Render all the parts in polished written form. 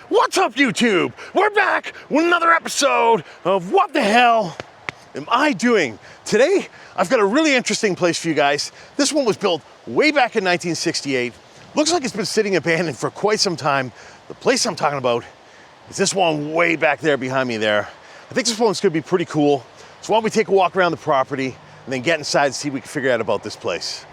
What's up, YouTube? We're back with another episode of What the Hell Am I Doing? Today, I've got a really interesting place for you guys. This one was built way back in 1968. Looks like it's been sitting abandoned for quite some time. The place I'm talking about is this one way back there behind me there. I think this one's gonna be pretty cool. So why don't we take a walk around the property and then get inside and see what we can figure out about this place.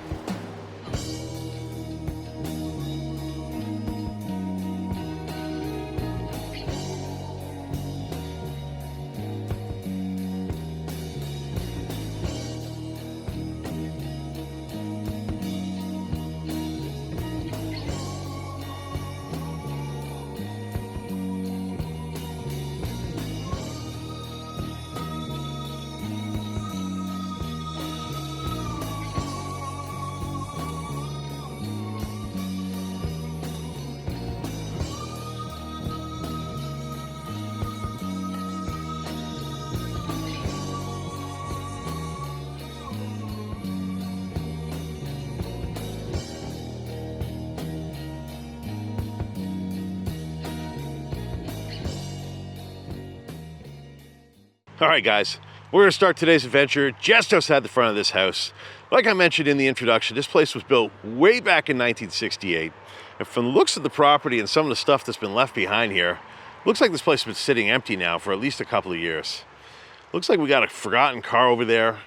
All right, guys, we're gonna start today's adventure just outside the front of this house. Like I mentioned in the introduction, this place was built way back in 1968. And from the looks of the property and some of the stuff that's been left behind here, looks like this place has been sitting empty now for at least a couple of years. Looks like we got a forgotten car over there.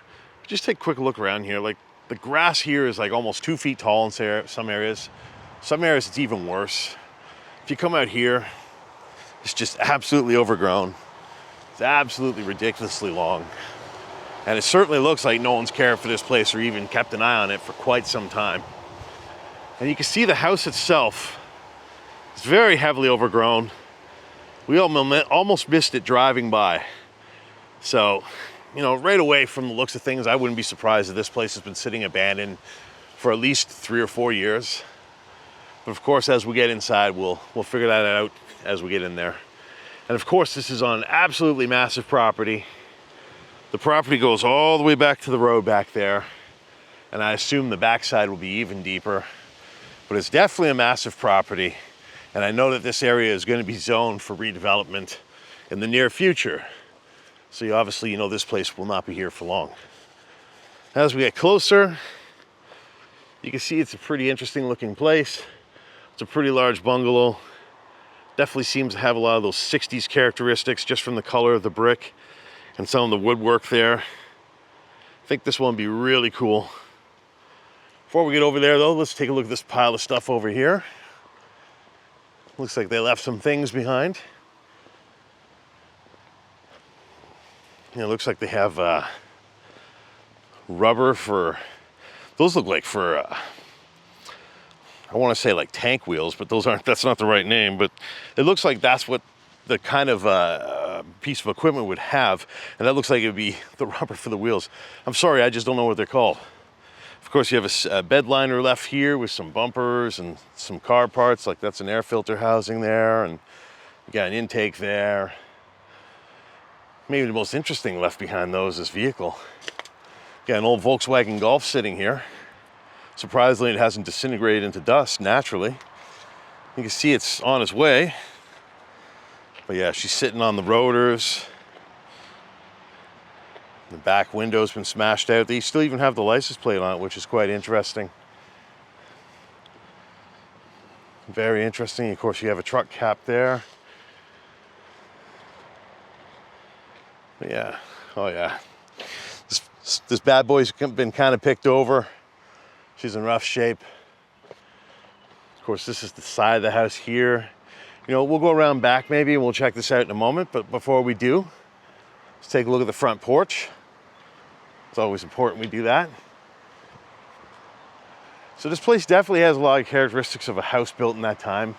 Just take a quick look around here. Like, the grass here is like almost 2 feet tall in some areas. Some areas it's even worse. If you come out here, it's just absolutely overgrown. It's absolutely ridiculously long. And it certainly looks like no one's cared for this place or even kept an eye on it for quite some time. And you can see the house itself is very heavily overgrown. We almost missed it driving by. So, you know, right away from the looks of things, I wouldn't be surprised if this place has been sitting abandoned for at least 3 or 4 years. But of course, as we get inside, we'll figure that out as we get in there. And of course, this is on an absolutely massive property. The property goes all the way back to the road back there. And I assume the backside will be even deeper. But it's definitely a massive property. And I know that this area is going to be zoned for redevelopment in the near future. So you know this place will not be here for long. As we get closer, you can see it's a pretty interesting looking place. It's a pretty large bungalow. Definitely seems to have a lot of those 60s characteristics just from the color of the brick and some of the woodwork there. I think this one would be really cool. Before we get over there though, let's take a look at this pile of stuff over here. Looks like they left some things behind. You know, it looks like they have rubber for, those look like for, I want to say like tank wheels, but that's not the right name, but it looks like that's what the kind of piece of equipment would have. And that looks like it would be the rubber for the wheels. I'm sorry, I just don't know what they're called. Of course, you have a bed liner left here with some bumpers and some car parts, like that's an air filter housing there. And you got an intake there. Maybe the most interesting left behind though is this vehicle. Got an old Volkswagen Golf sitting here. Surprisingly, it hasn't disintegrated into dust naturally. You can see it's on its way. But yeah, she's sitting on the rotors. The back window's been smashed out. They still even have the license plate on it, which is quite interesting. Very interesting. Of course, you have a truck cap there. But yeah, oh yeah. This bad boy's been kind of picked over. She's in rough shape. Of course, this is the side of the house here. You know, we'll go around back maybe and we'll check this out in a moment. But before we do, let's take a look at the front porch. It's always important we do that. So this place definitely has a lot of characteristics of a house built in that time.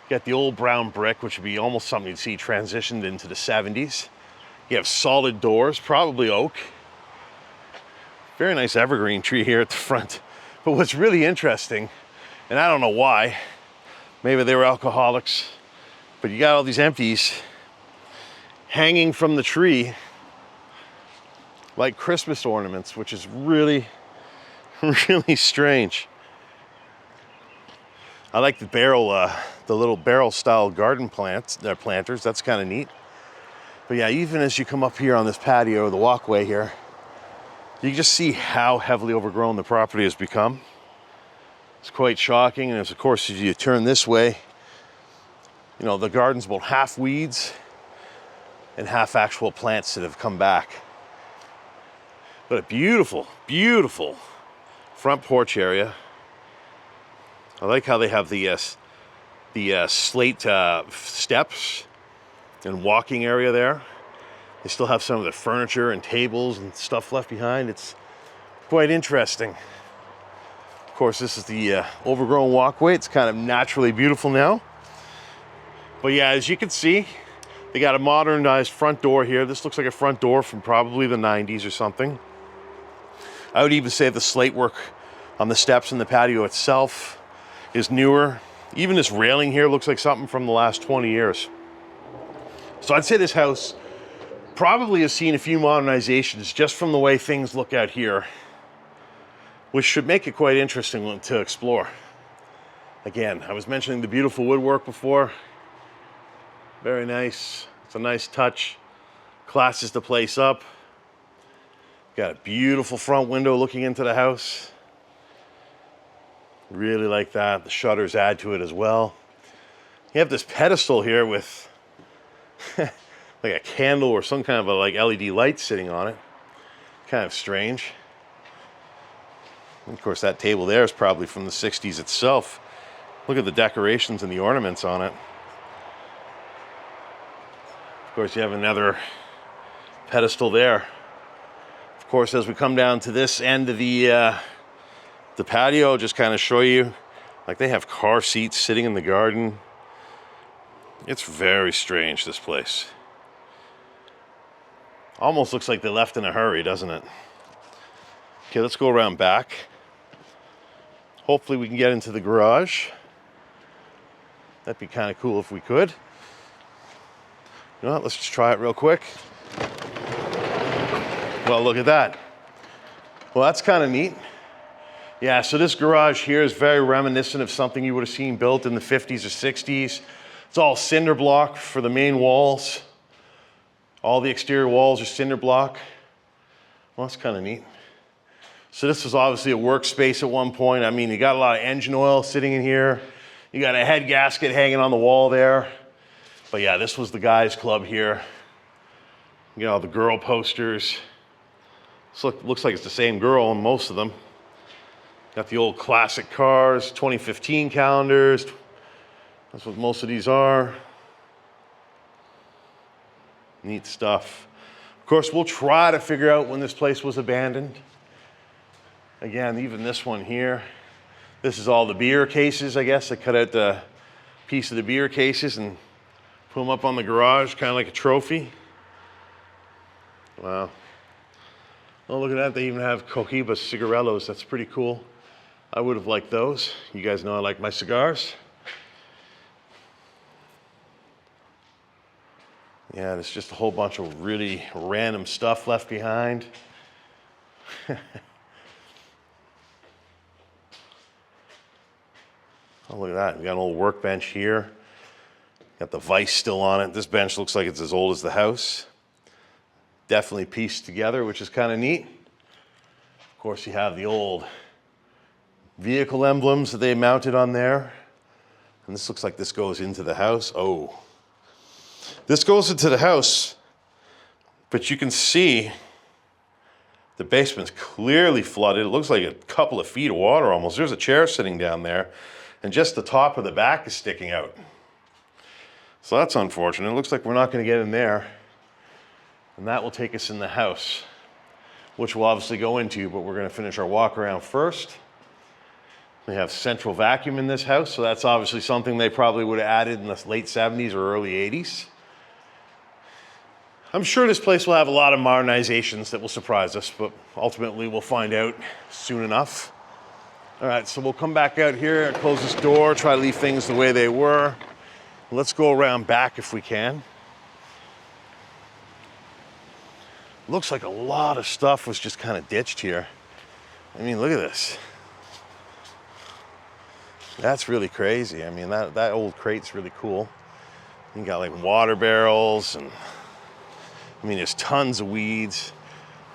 You got the old brown brick, which would be almost something you'd see transitioned into the 70s. You have solid doors, probably oak. Very nice evergreen tree here at the front. But what's really interesting, and I don't know why, maybe they were alcoholics, but you got all these empties hanging from the tree like Christmas ornaments, which is really, really strange. I like the barrel, the little barrel style garden planters. That's kind of neat. But yeah, even as you come up here on this patio, the walkway here, you can just see how heavily overgrown the property has become. It's quite shocking. And of course, as you turn this way, you know, the garden's about half weeds and half actual plants that have come back. But a beautiful, beautiful front porch area. I like how they have the slate steps and walking area there. They still have some of the furniture and tables and stuff left behind. It's quite interesting. Of course, this is the overgrown walkway. It's kind of naturally beautiful now. But yeah, as you can see, they got a modernized front door here. This looks like a front door from probably the 90s or something. I would even say the slate work on the steps and the patio itself is newer. Even this railing here looks like something from the last 20 years. So I'd say this house probably has seen a few modernizations just from the way things look out here, which should make it quite interesting to explore. Again, I was mentioning the beautiful woodwork before. Very nice. It's a nice touch. Classes the place up. Got a beautiful front window looking into the house. Really like that. The shutters add to it as well. You have this pedestal here with like a candle or some kind of a like LED light sitting on it. Kind of strange. And of course, that table there is probably from the 60s itself. Look at the decorations and the ornaments on it. Of course, you have another pedestal there. Of course, as we come down to this end of the patio, just kind of show you, like they have car seats sitting in the garden. It's very strange, this place. Almost looks like they left in a hurry, doesn't it? Okay, let's go around back. Hopefully we can get into the garage. That'd be kind of cool if we could. You know what, let's just try it real quick. Well, look at that. Well, that's kind of neat. Yeah, so this garage here is very reminiscent of something you would have seen built in the 50s or 60s. It's all cinder block for the main walls. All the exterior walls are cinder block. Well, that's kind of neat. So this was obviously a workspace at one point. I mean, you got a lot of engine oil sitting in here. You got a head gasket hanging on the wall there. But yeah, this was the guys' club here. You know, the girl posters. This looks like it's the same girl on most of them. Got the old classic cars, 2015 calendars. That's what most of these are. Neat stuff. Of course, we'll try to figure out when this place was abandoned. Again, even this one here. This is all the beer cases, I guess. I cut out the piece of the beer cases and put them up on the garage, kind of like a trophy. Wow. Oh, look at that. They even have Cohiba cigarillos. That's pretty cool. I would have liked those. You guys know I like my cigars. Yeah, there's just a whole bunch of really random stuff left behind. Oh, look at that. We got an old workbench here. Got the vise still on it. This bench looks like it's as old as the house. Definitely pieced together, which is kind of neat. Of course, you have the old vehicle emblems that they mounted on there. And this looks like this goes into the house. Oh, this goes into the house, but you can see the basement's clearly flooded. It looks like a couple of feet of water almost. There's a chair sitting down there, and just the top of the back is sticking out. So that's unfortunate. It looks like we're not going to get in there. And that will take us in the house. which we'll obviously go into, but we're gonna finish our walk around first. We have central vacuum in this house, so that's obviously something they probably would have added in the late 70s or early 80s. I'm sure this place will have a lot of modernizations that will surprise us, but ultimately we'll find out soon enough. All right, so we'll come back out here, close this door, try to leave things the way they were. Let's go around back if we can. Looks like a lot of stuff was just kind of ditched here. I mean, look at this. That's really crazy. I mean, that old crate's really cool. You got like water barrels and I mean, there's tons of weeds.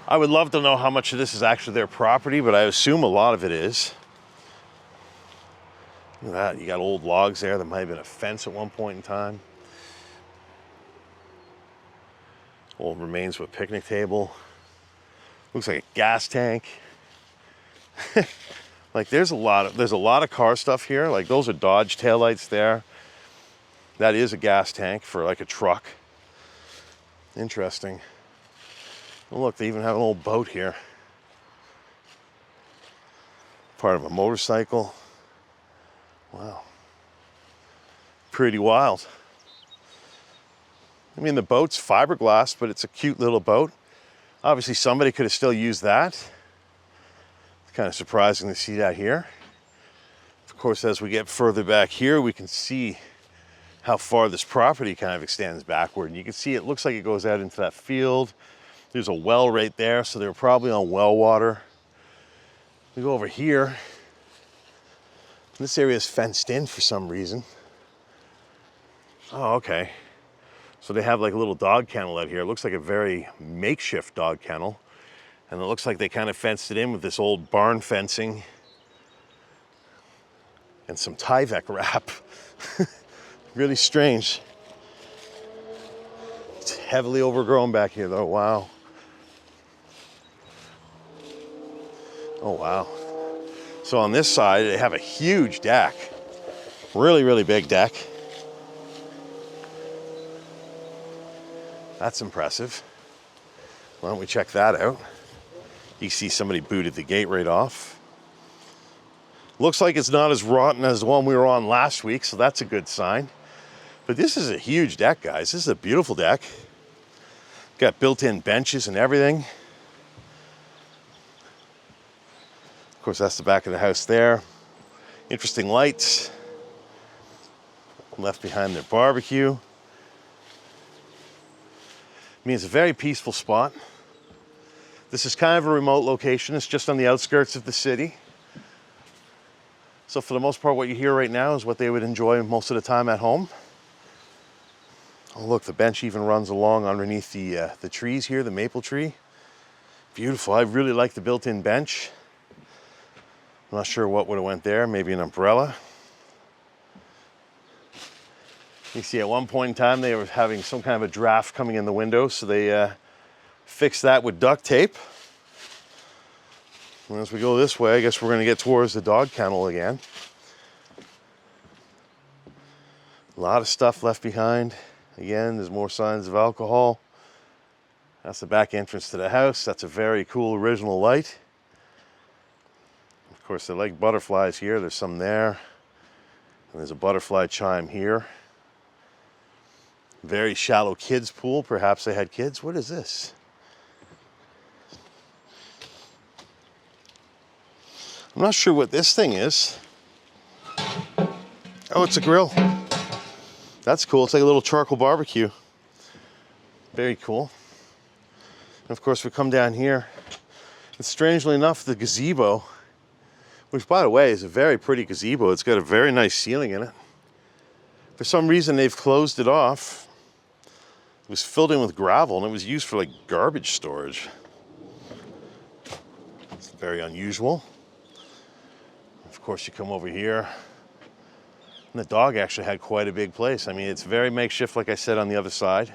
I would love to know how much of this is actually their property, but I assume a lot of it is. Look at that, you got old logs there that might have been a fence at one point in time. Old remains of a picnic table. Looks like a gas tank. Like there's a lot of car stuff here. Like those are Dodge taillights there. That is a gas tank for like a truck. Interesting. Oh, look, they even have an old boat here. Part of a motorcycle. Wow. Pretty wild. I mean, the boat's fiberglass, but it's a cute little boat. Obviously, somebody could have still used that. It's kind of surprising to see that here. Of course, as we get further back here, we can see how far this property kind of extends backward. And you can see it looks like it goes out into that field. There's a well right there, so they're probably on well water. We go over here. This area is fenced in for some reason. Oh, okay. So they have like a little dog kennel out here. It looks like a very makeshift dog kennel. And it looks like they kind of fenced it in with this old barn fencing and some Tyvek wrap. Really strange. It's heavily overgrown back here though, wow. Oh wow. So on this side, they have a huge deck. Really, really big deck. That's impressive. Why don't we check that out? You see somebody booted the gate right off. Looks like it's not as rotten as the one we were on last week, so that's a good sign. But this is a huge deck, guys. This is a beautiful deck. Got built-in benches and everything. Of course, that's the back of the house there. Interesting lights. Left behind their barbecue. I mean, it's a very peaceful spot. This is kind of a remote location. It's just on the outskirts of the city. So for the most part, what you hear right now is what they would enjoy most of the time at home. Oh, look, the bench even runs along underneath the trees here, the maple tree. Beautiful. I really like the built-in bench. I'm not sure what would have went there. Maybe an umbrella. You see, at one point in time, they were having some kind of a draft coming in the window, so they fixed that with duct tape. And as we go this way, I guess we're going to get towards the dog kennel again. A lot of stuff left behind. Again, there's more signs of alcohol. That's the back entrance to the house. That's a very cool original light. Of course, they like butterflies here. There's some there. And there's a butterfly chime here. Very shallow kids pool. Perhaps they had kids. What is this? I'm not sure what this thing is. Oh, it's a grill. That's cool. It's like a little charcoal barbecue. Very cool. And of course, we come down here. And strangely enough, the gazebo, which by the way is a very pretty gazebo. It's got a very nice ceiling in it. For some reason, they've closed it off. It was filled in with gravel and it was used for like garbage storage. It's very unusual. Of course, you come over here. And the dog actually had quite a big place. I mean, it's very makeshift, like I said, on the other side.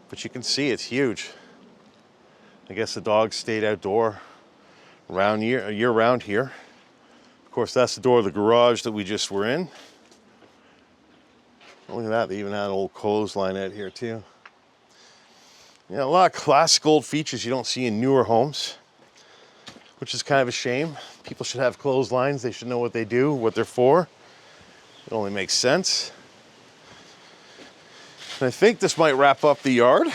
But you can see it's huge. I guess the dog stayed outdoor year-round here. Of course, that's the door of the garage that we just were in. Look at that, they even had an old clothesline out here too. Yeah, a lot of classic old features you don't see in newer homes, which is kind of a shame. People should have clotheslines. They should know what they do, what they're for. It only makes sense. And I think this might wrap up the yard.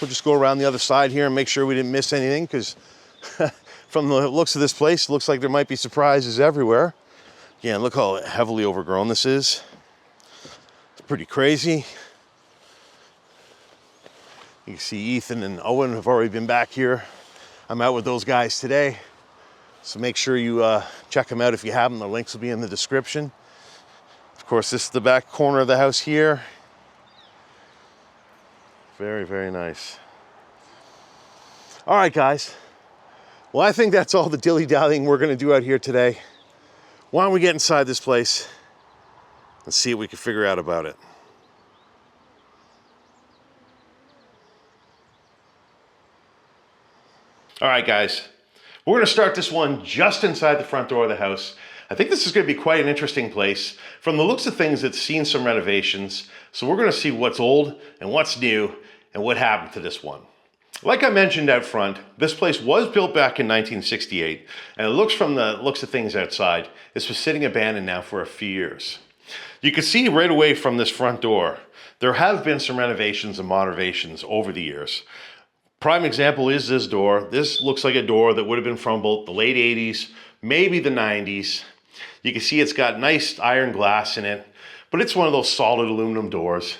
We'll just go around the other side here and make sure we didn't miss anything, because from the looks of this place, it looks like there might be surprises everywhere. Again, look how heavily overgrown this is. It's pretty crazy. You can see Ethan and Owen have already been back here. I'm out with those guys today. So make sure you check them out if you haven't. The links will be in the description. Of course, this is the back corner of the house here. Very, very nice. All right, guys. Well, I think that's all the dilly-dallying we're gonna do out here today. Why don't we get inside this place and see what we can figure out about it. All right, guys, we're gonna start this one just inside the front door of the house. I think this is gonna be quite an interesting place. From the looks of things, it's seen some renovations, so we're gonna see what's old and what's new and what happened to this one. Like I mentioned out front, this place was built back in 1968, and it looks from the looks of things outside, this was sitting abandoned now for a few years. You can see right away from this front door, there have been some renovations and modernizations over the years. Prime example is this door. This looks like a door that would have been from both the late 80s, maybe the 90s. You can see it's got nice iron glass in it, but it's one of those solid aluminum doors.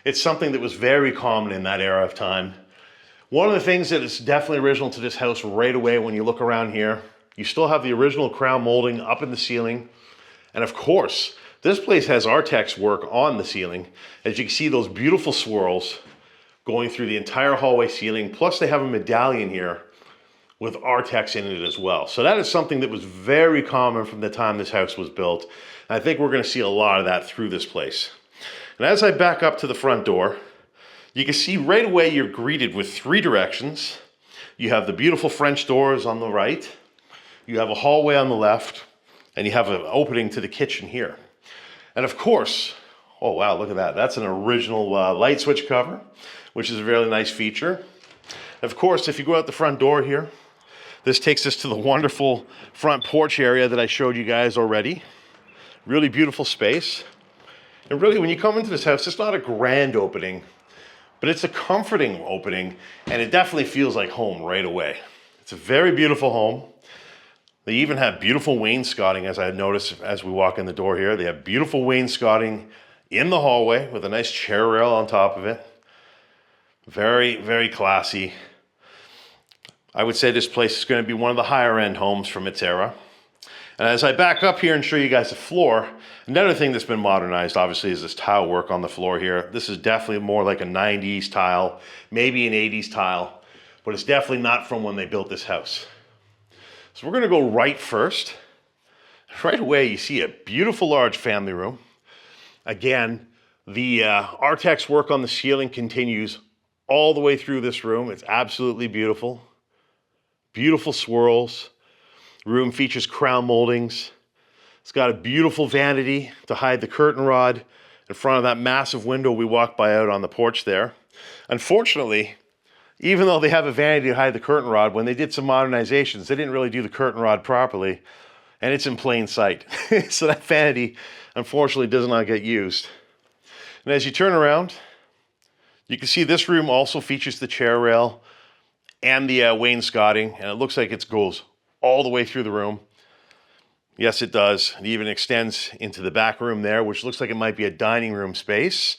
It's something that was very common in that era of time. One of the things that is definitely original to this house right away when you look around here, you still have the original crown molding up in the ceiling. And of course, this place has Artex work on the ceiling. As you can see, those beautiful swirls going through the entire hallway ceiling, plus they have a medallion here with Artex in it as well. So that is something that was very common from the time this house was built. And I think we're gonna see a lot of that through this place. And as I back up to the front door, you can see right away you're greeted with three directions. You have the beautiful French doors on the right, you have a hallway on the left, and you have an opening to the kitchen here. And of course, oh wow, look at that. That's an original light switch cover, which is a really nice feature. Of course, if you go out the front door here, this takes us to the wonderful front porch area that I showed you guys already. Really beautiful space. And really, when you come into this house, it's not a grand opening, but it's a comforting opening, and it definitely feels like home right away. It's a very beautiful home. They even have beautiful wainscoting, as I noticed as we walk in the door here. They have beautiful wainscoting in the hallway with a nice chair rail on top of it. Very, very classy. I would say this place is going to be one of the higher end homes from its era. And as I back up here and show you guys the floor, another thing that's been modernized obviously is this tile work on the floor here. This is definitely more like a 90s tile, maybe an 80s tile, but it's definitely not from when they built this house. So we're going to go right first. Right away you see a beautiful large family room. Again, the Artex work on the ceiling continues all the way through this room. It's absolutely beautiful. Beautiful swirls. The room features crown moldings. It's got a beautiful vanity to hide the curtain rod in front of that massive window we walked by out on the porch there. Unfortunately, even though they have a vanity to hide the curtain rod, when they did some modernizations, they didn't really do the curtain rod properly, and it's in plain sight. So that vanity, unfortunately, does not get used. And as you turn around, you can see this room also features the chair rail and the wainscoting, and it looks like it goes all the way through the room. Yes, it does. It even extends into the back room there, which looks like it might be a dining room space.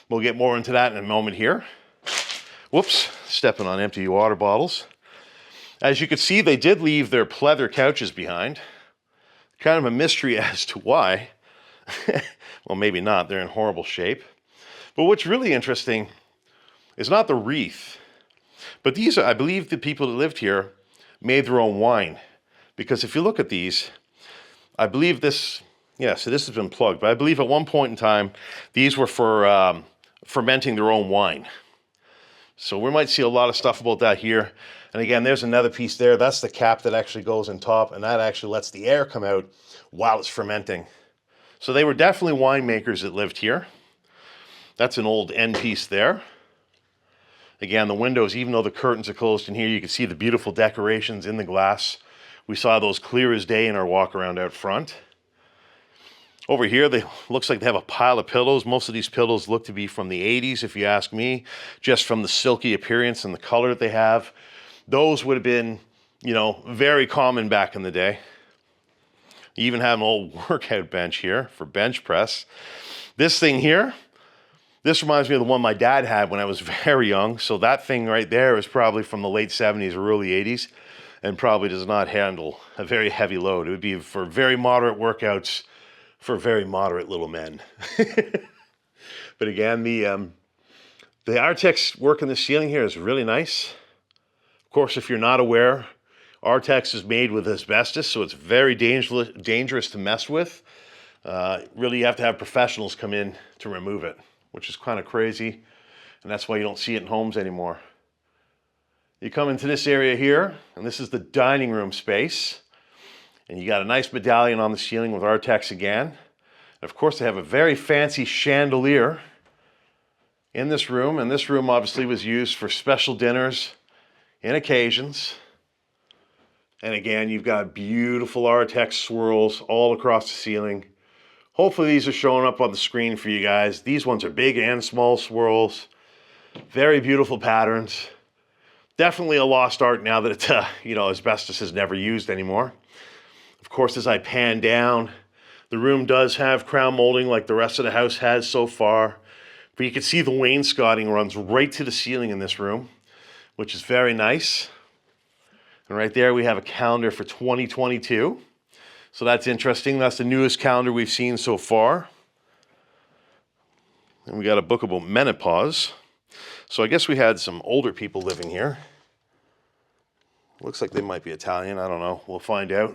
We'll get more into that in a moment here. Whoops, stepping on empty water bottles. As you can see, they did leave their pleather couches behind. Kind of a mystery as to why. Well, maybe not. They're in horrible shape. But what's really interesting is not the wreath, but these are, I believe the people that lived here made their own wine. Because if you look at these, I believe this, yeah, so this has been plugged, but I believe at one point in time, these were for fermenting their own wine. So we might see a lot of stuff about that here. And again, there's another piece there. That's the cap that actually goes on top, and that actually lets the air come out while it's fermenting. So they were definitely winemakers that lived here. That's an old end piece there. Again, the windows, even though the curtains are closed in here, you can see the beautiful decorations in the glass. We saw those clear as day in our walk around out front. Over here, looks like they have a pile of pillows. Most of these pillows look to be from the 80s, if you ask me, just from the silky appearance and the color that they have. Those would have been, you know, very common back in the day. You even have an old workout bench here for bench press. This thing here, this reminds me of the one my dad had when I was very young. So that thing right there is probably from the late 70s or early 80s and probably does not handle a very heavy load. It would be for very moderate workouts for very moderate little men. But again, the Artex work in the ceiling here is really nice. Of course, if you're not aware, Artex is made with asbestos, so it's very dangerous to mess with. Really, you have to have professionals come in to remove it, which is kind of crazy, and that's why you don't see it in homes anymore. You come into this area here, and this is the dining room space. And you got a nice medallion on the ceiling with Artex again. And of course, they have a very fancy chandelier in this room. And this room obviously was used for special dinners and occasions. And again, you've got beautiful Artex swirls all across the ceiling. Hopefully these are showing up on the screen for you guys. These ones are big and small swirls. Very beautiful patterns. Definitely a lost art now that it's, asbestos is never used anymore. Of course, as I pan down, the room does have crown molding like the rest of the house has so far. But you can see the wainscoting runs right to the ceiling in this room, which is very nice. And right there we have a calendar for 2022. So that's interesting. That's the newest calendar we've seen so far. And we got a book about menopause. So I guess we had some older people living here. Looks like they might be Italian. I don't know. We'll find out.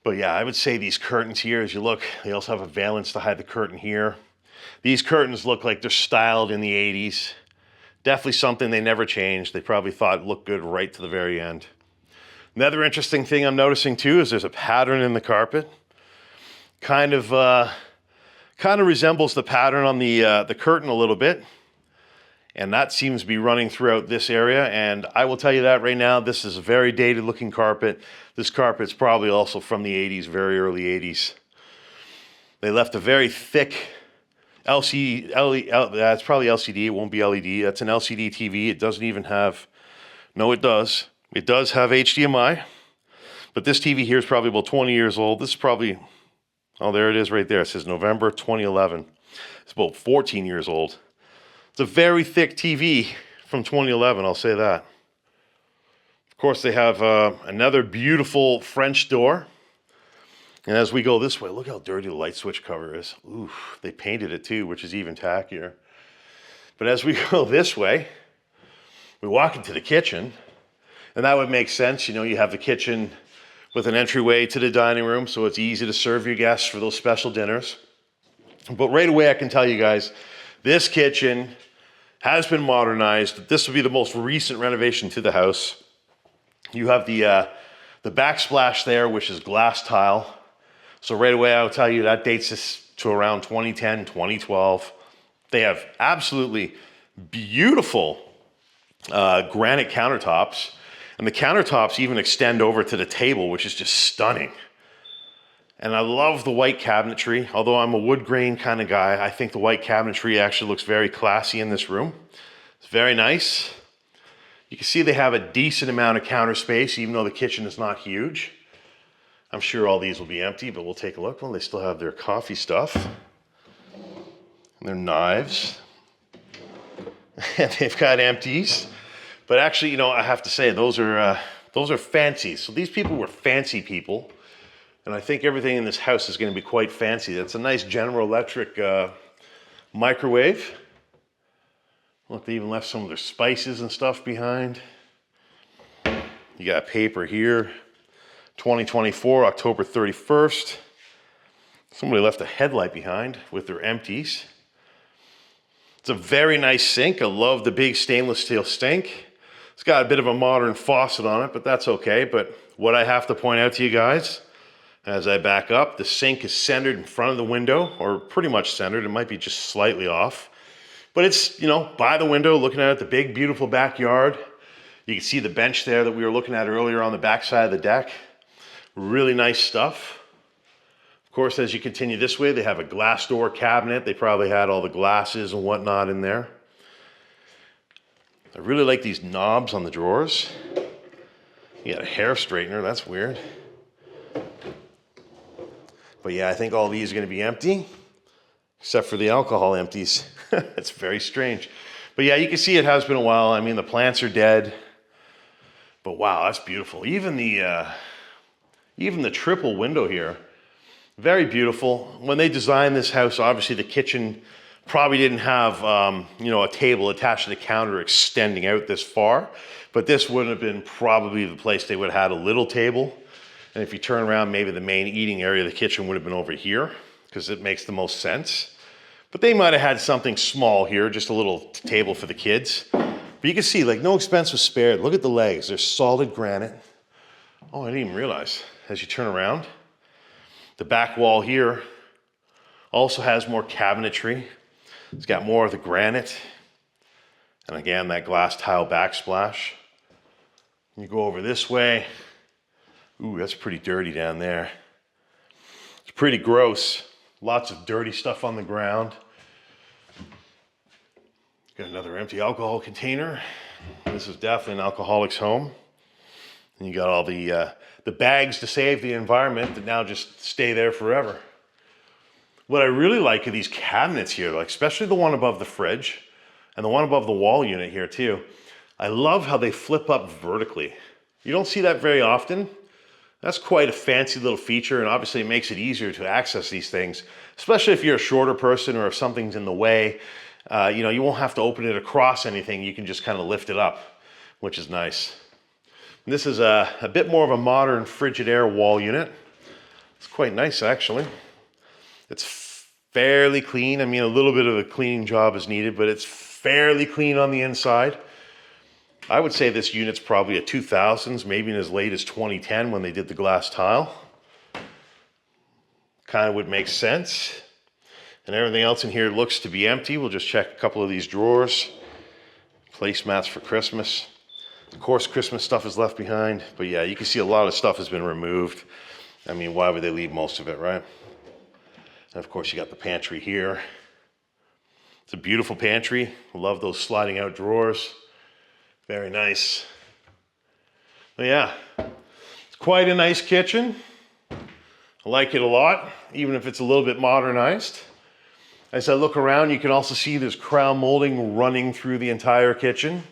But yeah, I would say these curtains here, as you look, they also have a valance to hide the curtain here. These curtains look like they're styled in the 80s. Definitely something they never changed. They probably thought it looked good right to the very end. Another interesting thing I'm noticing too is there's a pattern in the carpet. Kind of resembles the pattern on the curtain a little bit. And that seems to be running throughout this area. And I will tell you that right now, this is a very dated looking carpet. This carpet's probably also from the 80s, very early 80s. They left a very thick LCD, that's probably LCD, it won't be LED. That's an LCD TV. It doesn't even have, no it does. It does have HDMI. But this TV here is probably about 20 years old. This is probably, oh there it is right there. It says November 2011. It's about 14 years old. It's a very thick TV from 2011, I'll say that. Of course, they have another beautiful French door. And as we go this way, look how dirty the light switch cover is. Ooh, they painted it too, which is even tackier. But as we go this way, we walk into the kitchen. And that would make sense. You know, you have the kitchen with an entryway to the dining room, so it's easy to serve your guests for those special dinners. But right away, I can tell you guys, this kitchen has been modernized. This will be the most recent renovation to the house. You have the backsplash there, which is glass tile. So right away, I'll tell you that dates this to around 2010, 2012. They have absolutely beautiful granite countertops. And the countertops even extend over to the table, which is just stunning. And I love the white cabinetry. Although I'm a wood grain kind of guy, I think the white cabinetry actually looks very classy in this room. It's very nice. You can see they have a decent amount of counter space, even though the kitchen is not huge. I'm sure all these will be empty, but we'll take a look. Well, they still have their coffee stuff and their knives. And they've got empties. But actually, you know, I have to say, those are fancy. So these people were fancy people. And I think everything in this house is going to be quite fancy. That's a nice General Electric microwave. Look, they even left some of their spices and stuff behind. You got paper here. 2024, October 31st. Somebody left a headlight behind with their empties. It's a very nice sink. I love the big stainless steel sink. It's got a bit of a modern faucet on it, but that's okay. But what I have to point out to you guys, as I back up, the sink is centered in front of the window, or pretty much centered. It might be just slightly off. But it's, you know, by the window, looking at the big, beautiful backyard. You can see the bench there that we were looking at earlier on the back side of the deck. Really nice stuff. Of course, as you continue this way, they have a glass door cabinet. They probably had all the glasses and whatnot in there. I really like these knobs on the drawers. You got a hair straightener, that's weird. But yeah, I think all these are gonna be empty, except for the alcohol empties. It's very strange. But yeah, you can see it has been a while. I mean, the plants are dead. But wow, that's beautiful. Even the triple window here, very beautiful. When they designed this house, obviously the kitchen probably didn't have a table attached to the counter extending out this far, but this wouldn't have been probably the place they would have had a little table. And if you turn around, maybe the main eating area of the kitchen would have been over here, because it makes the most sense. But they might have had something small here, just a little table for the kids. But you can see, like, no expense was spared. Look at the legs, they're solid granite. Oh, I didn't even realize, as you turn around, the back wall here also has more cabinetry. It's got more of the granite. And again, that glass tile backsplash. You go over this way. Ooh, that's pretty dirty down there. It's pretty gross. Lots of dirty stuff on the ground. Got another empty alcohol container. This is definitely an alcoholic's home. And you got all the bags to save the environment that now just stay there forever. What I really like are these cabinets here, like especially the one above the fridge and the one above the wall unit here too. I love how they flip up vertically. You don't see that very often. That's quite a fancy little feature, and obviously it makes it easier to access these things, especially if you're a shorter person or if something's in the way. You won't have to open it across anything. You can just kind of lift it up, which is nice. And this is a bit more of a modern Frigidaire wall unit. It's quite nice, actually. It's fairly clean. I mean, a little bit of a cleaning job is needed, but it's fairly clean on the inside. I would say this unit's probably a 2000s, maybe as late as 2010 when they did the glass tile. Kind of would make sense. And everything else in here looks to be empty. We'll just check a couple of these drawers. Placemats for Christmas. Of course, Christmas stuff is left behind. But yeah, you can see a lot of stuff has been removed. I mean, why would they leave most of it, right? And of course, you got the pantry here. It's a beautiful pantry. Love those sliding out drawers. Very nice. But yeah, it's quite a nice kitchen. I like it a lot, even if it's a little bit modernized. As I look around, you can also see there's crown molding running through the entire kitchen.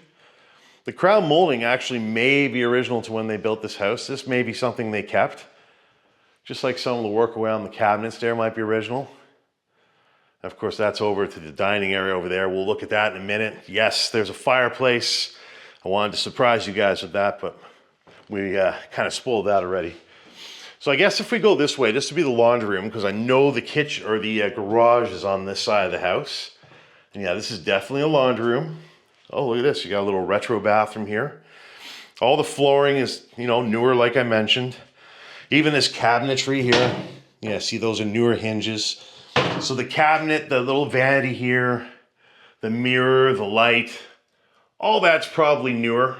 The crown molding actually may be original to when they built this house. This may be something they kept. Just like some of the work around the cabinets there might be original. Of course, that's over to the dining area over there. We'll look at that in a minute. Yes, there's a fireplace. I wanted to surprise you guys with that, but we kind of spoiled that already. So I guess if we go this way, this would be the laundry room, because I know the kitchen or the garage is on this side of the house. And yeah, this is definitely a laundry room. Oh, look at this. You got a little retro bathroom here. All the flooring is, newer, like I mentioned. Even this cabinetry here. Yeah, see, those are newer hinges. So the cabinet, the little vanity here, the mirror, the light, all that's probably newer.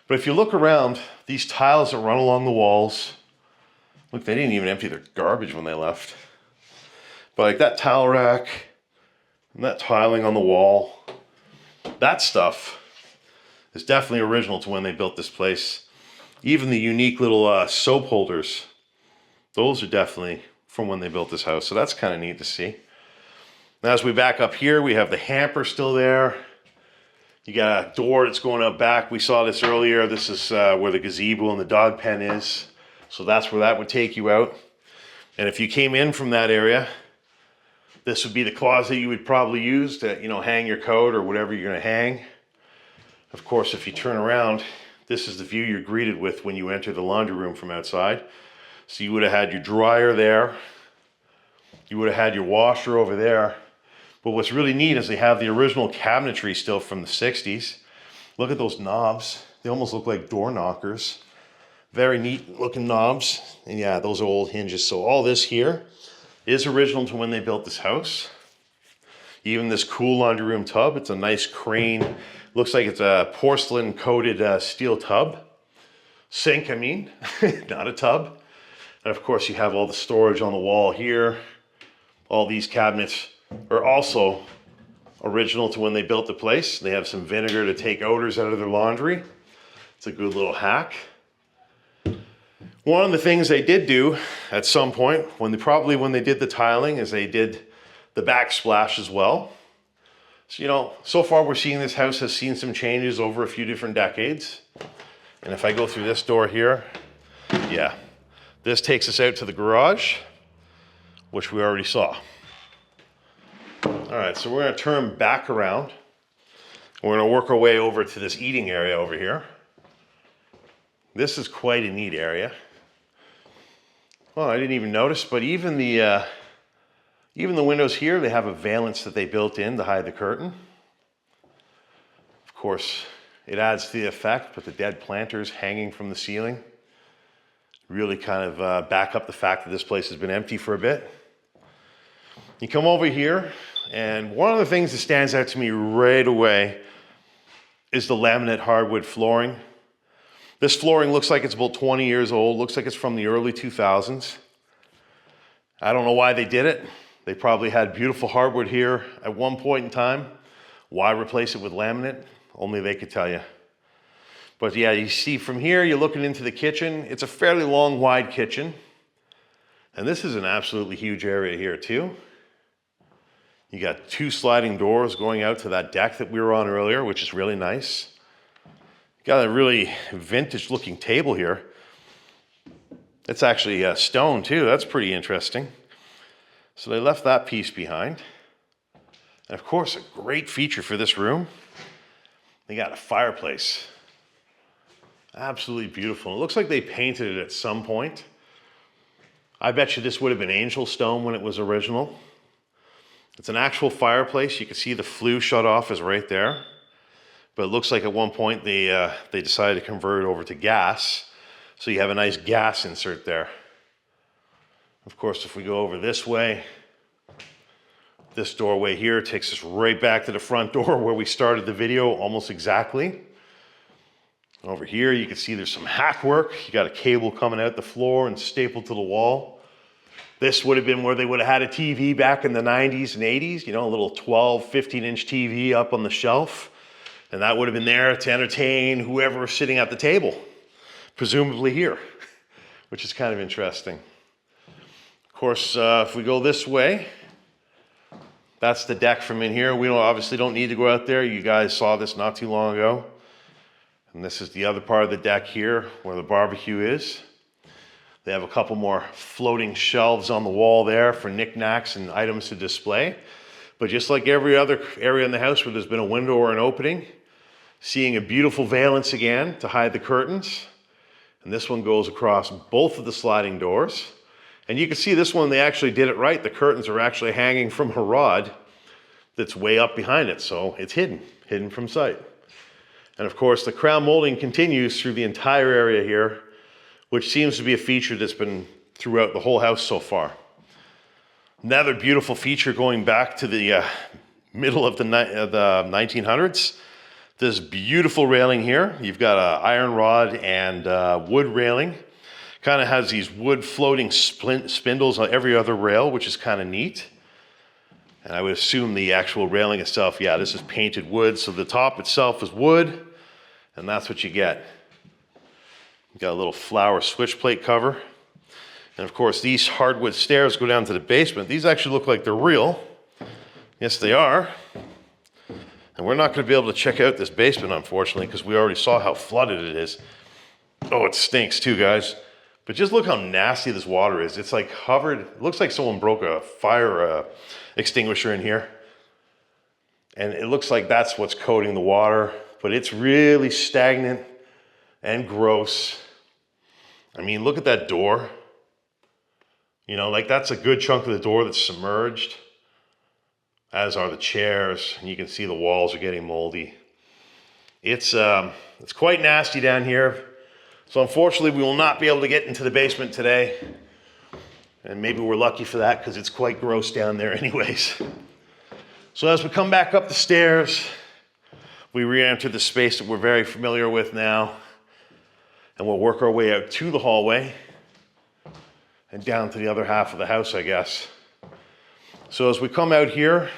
But if you look around, these tiles that run along the walls, look, they didn't even empty their garbage when they left. But like that towel rack and that tiling on the wall, that stuff is definitely original to when they built this place. Even the unique little soap holders, those are definitely from when they built this house. So that's kind of neat to see. Now as we back up here, we have the hamper still there. You got a door that's going up back. We saw this earlier. This is where the gazebo and the dog pen is. So that's where that would take you out. And if you came in from that area, this would be the closet you would probably use to, hang your coat or whatever you're going to hang. Of course, if you turn around, this is the view you're greeted with when you enter the laundry room from outside. So you would have had your dryer there. You would have had your washer over there. But what's really neat is they have the original cabinetry still from the 60s. Look at those knobs. They almost look like door knockers. Very neat looking knobs. And yeah, those are old hinges. So all this here is original to when they built this house. Even this cool laundry room tub, it's a nice crane. Looks like it's a porcelain coated steel tub. Sink, I mean, not a tub. And of course you have all the storage on the wall here. All these cabinets are also original to when they built the place. They have some vinegar to take odors out of their laundry. It's a good little hack. One of the things they did do at some point, when they did the tiling, is they did the backsplash as well. So, you know, so far we're seeing this house has seen some changes over a few different decades. And if I go through this door here, yeah, this takes us out to the garage, which we already saw. All right, so we're gonna turn back around. We're gonna work our way over to this eating area over here. This is quite a neat area. Well, I didn't even notice, but even the windows here, they have a valance that they built in to hide the curtain. Of course, it adds to the effect, but the dead planters hanging from the ceiling really kind of back up the fact that this place has been empty for a bit. You come over here, and one of the things that stands out to me right away is the laminate hardwood flooring. This flooring looks like it's about 20 years old, looks like it's from the early 2000s. I don't know why they did it. They probably had beautiful hardwood here at one point in time. Why replace it with laminate? Only they could tell you. But yeah, you see from here, you're looking into the kitchen. It's a fairly long, wide kitchen. And this is an absolutely huge area here too. You got 2 sliding doors going out to that deck that we were on earlier, which is really nice. Got a really vintage looking table here. It's actually stone too. That's pretty interesting. So they left that piece behind. And of course, a great feature for this room, they got a fireplace. Absolutely beautiful. It looks like they painted it at some point. I bet you this would have been angel stone when it was original. It's an actual fireplace. You can see the flue shut off is right there. But it looks like at one point they decided to convert it over to gas. So you have a nice gas insert there. Of course, if we go over this way, this doorway here takes us right back to the front door where we started the video almost exactly. Over here, you can see there's some hack work. You got a cable coming out the floor and stapled to the wall. This would have been where they would have had a TV back in the 90s and 80s, you know, a little 12, 15-inch TV up on the shelf. And that would have been there to entertain whoever was sitting at the table, presumably here, which is kind of interesting. Of course, if we go this way, that's the deck from in here. We obviously don't need to go out there. You guys saw this not too long ago. And this is the other part of the deck here where the barbecue is. They have a couple more floating shelves on the wall there for knickknacks and items to display. But just like every other area in the house where there's been a window or an opening, seeing a beautiful valance again to hide the curtains. And this one goes across both of the sliding doors. And you can see this one, they actually did it right. The curtains are actually hanging from a rod that's way up behind it. So it's hidden from sight. And of course, the crown molding continues through the entire area here, which seems to be a feature that's been throughout the whole house so far. Another beautiful feature going back to the middle of the 1900s. This beautiful railing here. You've got an iron rod and wood railing. Kind of has these wood floating spindles on every other rail, which is kind of neat. And I would assume the actual railing itself, yeah, this is painted wood. So the top itself is wood, and that's what you get. You've got a little flower switch plate cover. And of course, these hardwood stairs go down to the basement. These actually look like they're real. Yes, they are. And we're not going to be able to check out this basement, unfortunately, because we already saw how flooded it is. Oh, it stinks too, guys. But just look how nasty this water is. It's like covered. It looks like someone broke a fire extinguisher in here. And it looks like that's what's coating the water. But it's really stagnant and gross. I mean, look at that door. You know, like that's a good chunk of the door that's submerged, as are the chairs. And you can see the walls are getting moldy. It's quite nasty down here. So unfortunately, we will not be able to get into the basement today. And maybe we're lucky for that because it's quite gross down there anyways. So as we come back up the stairs, we re-enter the space that we're very familiar with now, and we'll work our way out to the hallway and down to the other half of the house, I guess. So as we come out here,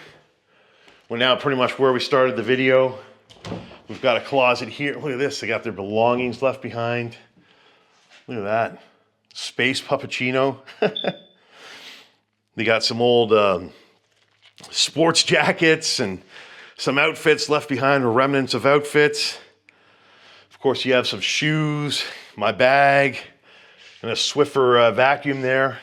we're now pretty much where we started the video. We've got a closet here. Look at this, they got their belongings left behind. Look at that, space puppuccino. They got some old sports jackets and some outfits left behind, or remnants of outfits. Of course, you have some shoes, my bag, and a Swiffer vacuum there.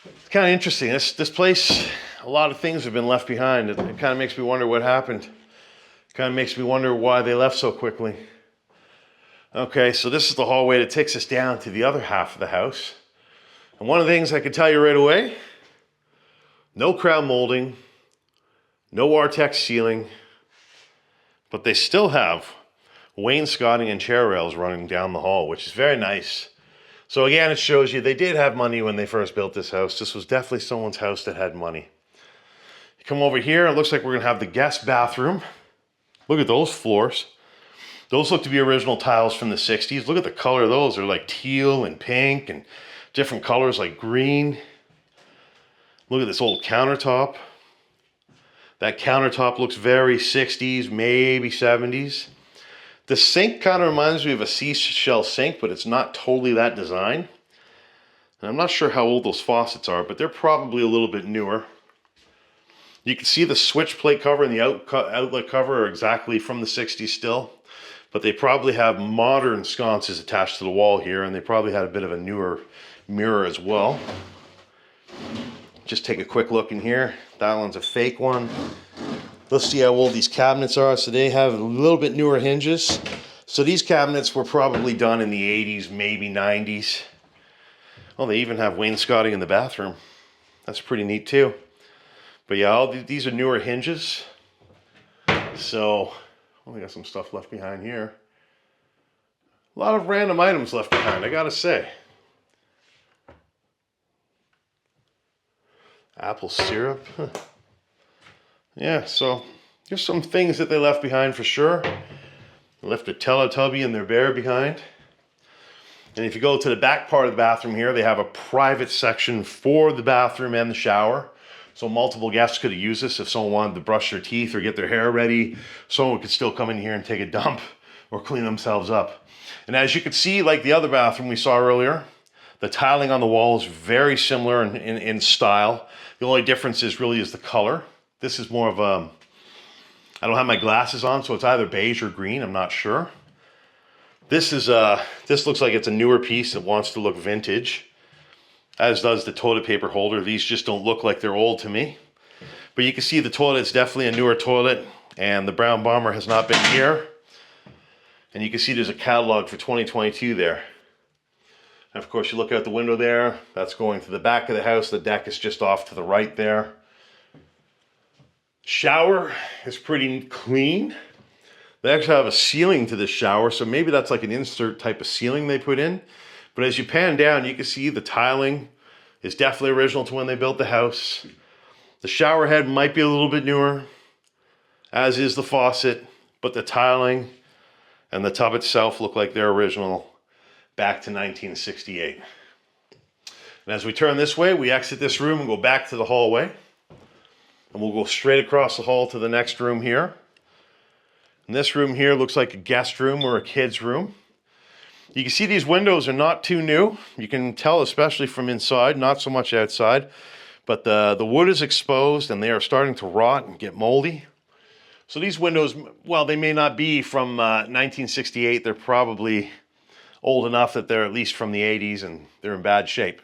It's kind of interesting. This place, a lot of things have been left behind. It kind of makes me wonder what happened. It kind of makes me wonder why they left so quickly. Okay, so this is the hallway that takes us down to the other half of the house. And one of the things I can tell you right away, no crown molding, no Artex ceiling, but they still have wainscoting and chair rails running down the hall, which is very nice. So again, it shows you they did have money when they first built this house. This was definitely someone's house that had money. You come over here, it looks like we're gonna have the guest bathroom. Look at those floors. Those look to be original tiles from the 60s. Look at the color of those. They're like teal and pink and different colors like green. Look at this old countertop. That countertop looks very 60s, maybe 70s. The sink kind of reminds me of a seashell sink, but it's not totally that design. And I'm not sure how old those faucets are, but they're probably a little bit newer. You can see the switch plate cover and the outlet cover are exactly from the 60s still, but they probably have modern sconces attached to the wall here, and they probably had a bit of a newer mirror as well. Just take a quick look in here. That one's a fake one. Let's see how old these cabinets are. So they have a little bit newer hinges. So these cabinets were probably done in the 80s, maybe 90s. Oh, they even have wainscoting in the bathroom. That's pretty neat too. But yeah, these are newer hinges. So, oh, we got some stuff left behind here. A lot of random items left behind, I gotta say. Apple syrup. Huh. Yeah, so there's some things that they left behind for sure. They left a Teletubby and their bear behind. And if you go to the back part of the bathroom here, they have a private section for the bathroom and the shower. So multiple guests could have used this if someone wanted to brush their teeth or get their hair ready. Someone could still come in here and take a dump or clean themselves up. And as you can see, like the other bathroom we saw earlier, the tiling on the wall is very similar in style. The only difference is the color. This is more of a, I don't have my glasses on, so it's either beige or green, I'm not sure. This looks like it's a newer piece that wants to look vintage, as does the toilet paper holder. These just don't look like they're old to me. But you can see the toilet is definitely a newer toilet, and the brown bomber has not been here. And you can see there's a catalog for 2022 there. And of course, you look out the window there, that's going to the back of the house. The deck is just off to the right there. Shower is pretty clean. They actually have a ceiling to this shower, so maybe that's like an insert type of ceiling they put in. But as you pan down, you can see the tiling is definitely original to when they built the house. The shower head might be a little bit newer, as is the faucet, but the tiling and the tub itself look like they're original back to 1968. And as we turn this way, we exit this room and go back to the hallway. And we'll go straight across the hall to the next room here. And this room here looks like a guest room or a kid's room. You can see these windows are not too new. You can tell especially from inside, not so much outside. But the wood is exposed and they are starting to rot and get moldy. So these windows, well, they may not be from 1968. They're probably old enough that they're at least from the 80s and they're in bad shape.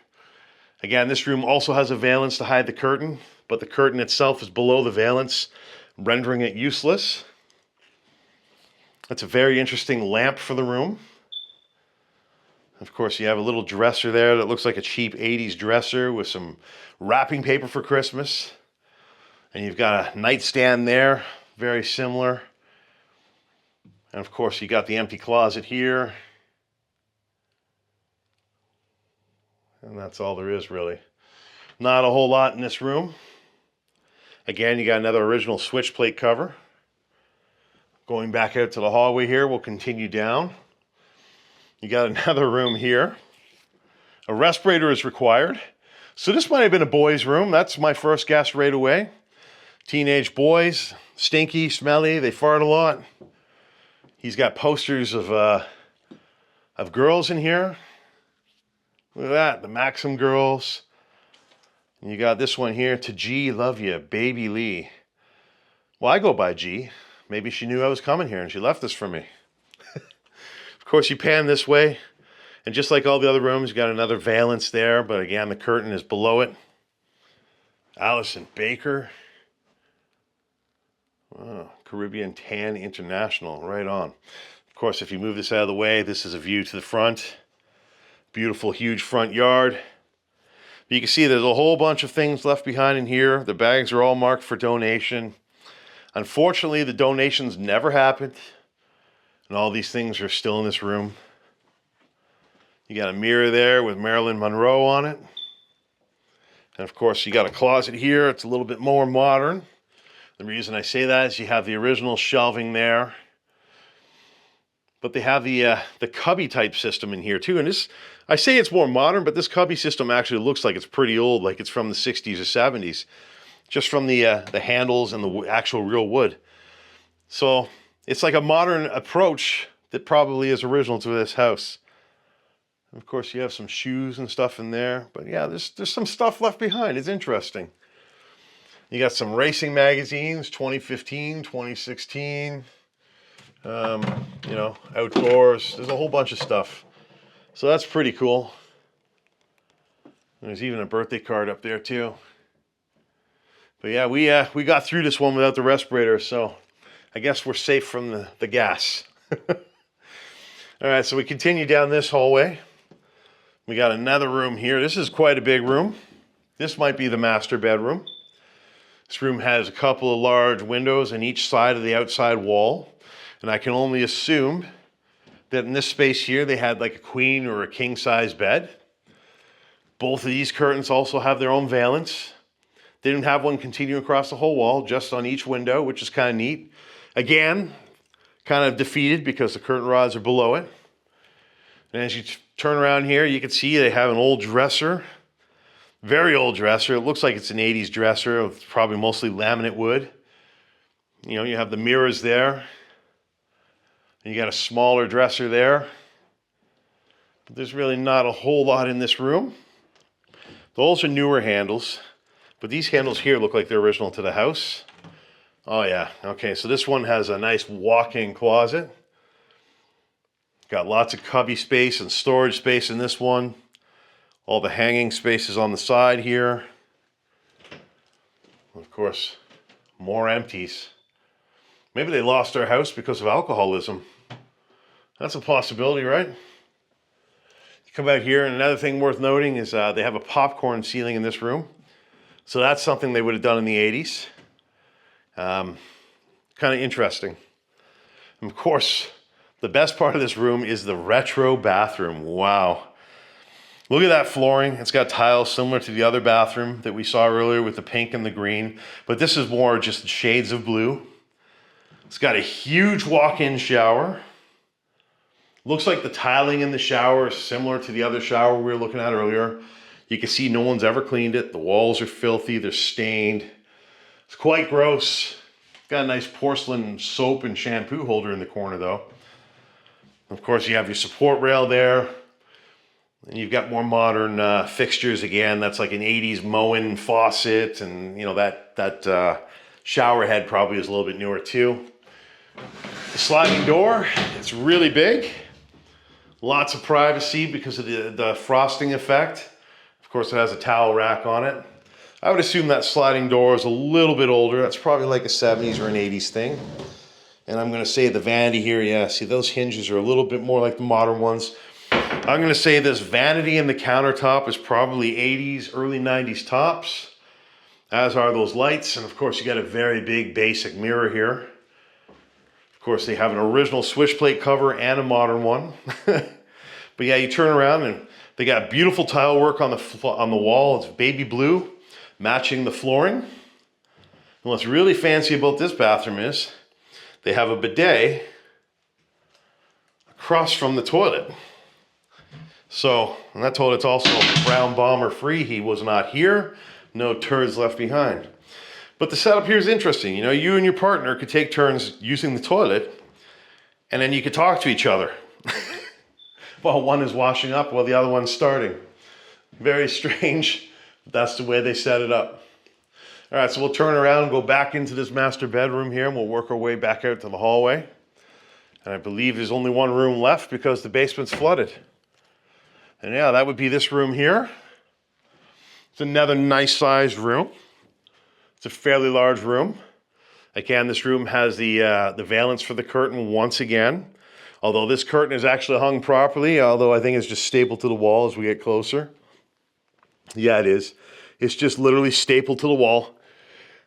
Again, this room also has a valance to hide the curtain, but the curtain itself is below the valance, rendering it useless. That's a very interesting lamp for the room. Of course, you have a little dresser there that looks like a cheap 80s dresser with some wrapping paper for Christmas. And you've got a nightstand there, very similar. And of course, you got the empty closet here. And that's all there is, really. Not a whole lot in this room. Again, you got another original switch plate cover. Going back out to the hallway here, we'll continue down. You got another room here. A respirator is required. So this might have been a boys' room. That's my first guess right away. Teenage boys, stinky, smelly, they fart a lot. He's got posters of girls in here. Look at that, the Maxim girls. And you got this one here, to G, love you, baby Lee. Well, I go by G. Maybe she knew I was coming here and she left this for me. Of course, you pan this way, and just like all the other rooms, you got another valance there, but again, the curtain is below it. Allison Baker. Oh, Caribbean Tan International, right on. Of course, if you move this out of the way, this is a view to the front. Beautiful, huge front yard. You can see there's a whole bunch of things left behind in here. The bags are all marked for donation. Unfortunately, the donations never happened, and all these things are still in this room. You got a mirror there with Marilyn Monroe on it. And of course, you got a closet here. It's a little bit more modern. The reason I say that is you have the original shelving there, but they have the cubby type system in here too. And this, I say it's more modern, but this cubby system actually looks like it's pretty old, like it's from the 60s or 70s. Just from the handles and the actual real wood. So it's like a modern approach that probably is original to this house. And of course, you have some shoes and stuff in there. But yeah, there's some stuff left behind. It's interesting. You got some racing magazines, 2015, 2016. You know, outdoors. There's a whole bunch of stuff. So that's pretty cool. There's even a birthday card up there too. But yeah, we got through this one without the respirator, so I guess we're safe from the gas. All right, so we continue down this hallway. We got another room here. This is quite a big room. This might be the master bedroom. This room has a couple of large windows on each side of the outside wall, and I can only assume that in this space here they had like a queen or a king size bed. Both of these curtains also have their own valance. They didn't have one continue across the whole wall, just on each window, which is kind of neat. Again, kind of defeated because the curtain rods are below it. And as you turn around here, you can see they have an old dresser. Very old dresser. It looks like it's an 80s dresser. It's probably mostly laminate wood. You know, you have the mirrors there. And you got a smaller dresser there. But there's really not a whole lot in this room. Those are newer handles. But these handles here look like they're original to the house. Oh yeah, okay, so this one has a nice walk-in closet. Got lots of cubby space and storage space in this one. All the hanging spaces on the side here. Of course, more empties. Maybe they lost their house because of alcoholism. That's a possibility, right? You come out here, and another thing worth noting is they have a popcorn ceiling in this room. So that's something they would have done in the 80s. Kind of interesting. And of course, the best part of this room is the retro bathroom. Wow. Look at that flooring. It's got tiles similar to the other bathroom that we saw earlier with the pink and the green. But this is more just shades of blue. It's got a huge walk-in shower. Looks like the tiling in the shower is similar to the other shower we were looking at earlier. You can see no one's ever cleaned it. The walls are filthy, they're stained. It's quite gross. Got a nice porcelain soap and shampoo holder in the corner though. Of course, you have your support rail there. And you've got more modern fixtures again. That's like an 80s Moen faucet, and you know that shower head probably is a little bit newer too. The sliding door, it's really big. Lots of privacy because of the frosting effect. Of course, it has a towel rack on it. I would assume that sliding door is a little bit older. That's probably like a 70s or an 80s thing. And I'm gonna say the vanity here, yeah, see those hinges are a little bit more like the modern ones. I'm gonna say this vanity in the countertop is probably 80s, early 90s tops, as are those lights. And of course, you got a very big basic mirror here. Of course, they have an original switch plate cover and a modern one. But yeah, you turn around and they got beautiful tile work on the wall. It's baby blue, matching the flooring. And what's really fancy about this bathroom is they have a bidet across from the toilet. So, and that toilet's also brown bomber free. He was not here. No turds left behind. But the setup here is interesting. You know, you and your partner could take turns using the toilet, and then you could talk to each other while one is washing up while the other one's starting. Very strange. That's the way they set it up. All right, so we'll turn around, go back into this master bedroom here, and we'll work our way back out to the hallway. And I believe there's only one room left because the basement's flooded. And yeah, that would be this room here. It's another nice sized room. It's a fairly large room. Again, this room has the valance for the curtain once again. Although this curtain is actually hung properly, although I think it's just stapled to the wall as we get closer. Yeah, it is. It's just literally stapled to the wall.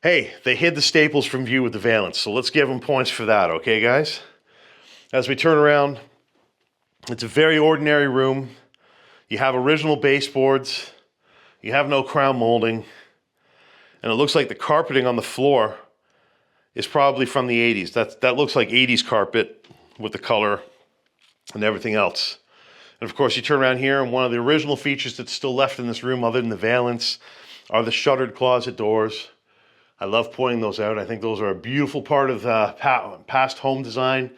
Hey, they hid the staples from view with the valance, so let's give them points for that, okay, guys? As we turn around, it's a very ordinary room. You have original baseboards. You have no crown molding. And it looks like the carpeting on the floor is probably from the 80s. That looks like 80s carpet with the color and everything else. And of course, you turn around here, and one of the original features that's still left in this room, other than the valance, are the shuttered closet doors. I love pointing those out. I think those are a beautiful part of past home design.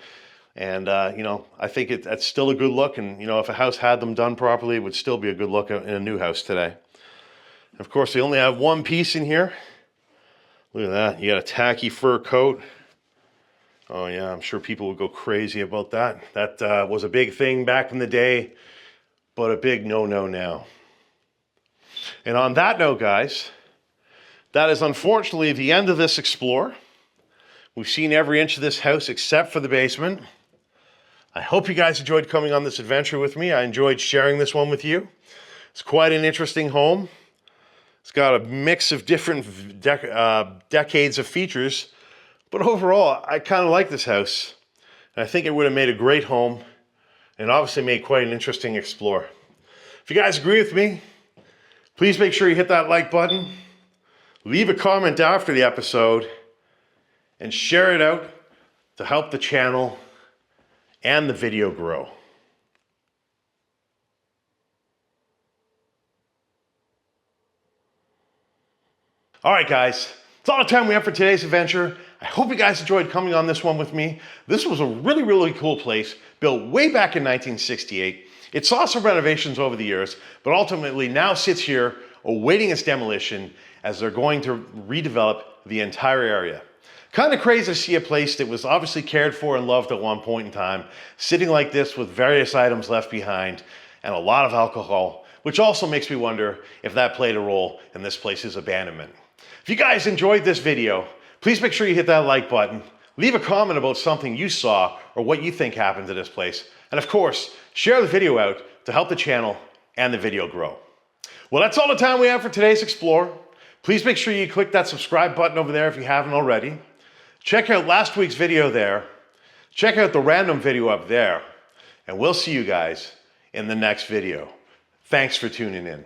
And, you know, I think that's still a good look. And, you know, if a house had them done properly, it would still be a good look in a new house today. And of course, they only have one piece in here. Look at that. You got a tacky fur coat. Oh, yeah, I'm sure people would go crazy about that. That was a big thing back in the day, but a big no-no now. And on that note, guys, that is unfortunately the end of this explore. We've seen every inch of this house except for the basement. I hope you guys enjoyed coming on this adventure with me. I enjoyed sharing this one with you. It's quite an interesting home. It's got a mix of different decades of features, but overall, I kind of like this house. And I think it would have made a great home and obviously made quite an interesting explore. If you guys agree with me, please make sure you hit that like button, leave a comment after the episode, and share it out to help the channel and the video grow. All right, guys, that's all the time we have for today's adventure. I hope you guys enjoyed coming on this one with me. This was a really, really cool place, built way back in 1968. It saw some renovations over the years, but ultimately now sits here awaiting its demolition as they're going to redevelop the entire area. Kind of crazy to see a place that was obviously cared for and loved at one point in time, sitting like this with various items left behind and a lot of alcohol, which also makes me wonder if that played a role in this place's abandonment. If you guys enjoyed this video, please make sure you hit that like button, leave a comment about something you saw or what you think happened to this place, and of course, share the video out to help the channel and the video grow. Well, that's all the time we have for today's Explore. Please make sure you click that subscribe button over there if you haven't already. Check out last week's video there. Check out the random video up there. And we'll see you guys in the next video. Thanks for tuning in.